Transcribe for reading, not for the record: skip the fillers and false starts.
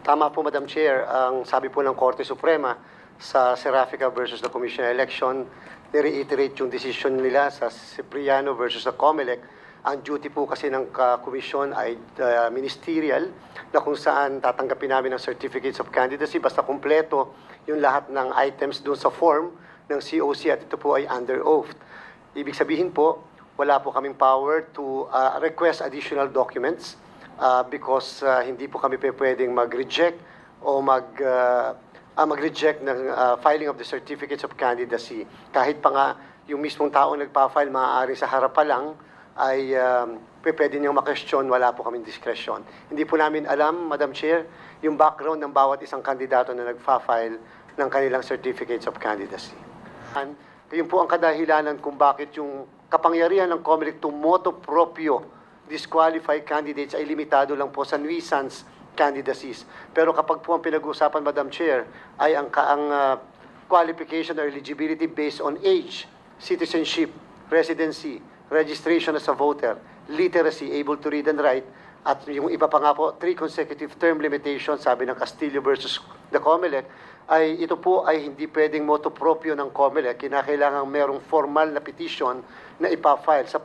Tama po, Madam Chair. Ang sabi po ng Korte Suprema sa Serafica versus the Commission on Election, ni-reiterate yung decision nila sa Cipriano versus the COMELEC. Ang duty po kasi ng komisyon ay ministerial, na kung saan tatanggapin namin ang certificates of candidacy basta kumpleto yung lahat ng items doon sa form ng COC at ito po ay under oath. Ibig sabihin po, wala po kaming power to request additional documents because hindi po kami pwedeng mag-reject o mag-reject ng filing of the certificates of candidacy. Kahit pa nga yung mismong taong nagpa-file, maaari sa harap pa lang, ay pwede niyang ma-question, wala po kaming discretion. Hindi po namin alam, Madam Chair, yung background ng bawat isang kandidato na nagpa-file ng kanilang certificates of candidacy. Yun po ang kadahilanan kung bakit yung kapangyarihan ng COMELEC to motu proprio disqualify candidates ay limitado lang po sa nuisance candidacies. Pero kapag po ang pinag-uusapan, Madam Chair, ay ang qualification or eligibility based on age, citizenship, residency, registration as a voter, literacy, able to read and write, at yung iba pa nga po, 3 consecutive term limitation, sabi ng Castillo versus the COMELEC, ay ito po ay hindi pwedeng motu proprio ng COMELEC. Kinakailangan merong formal na petition na ipa-file sa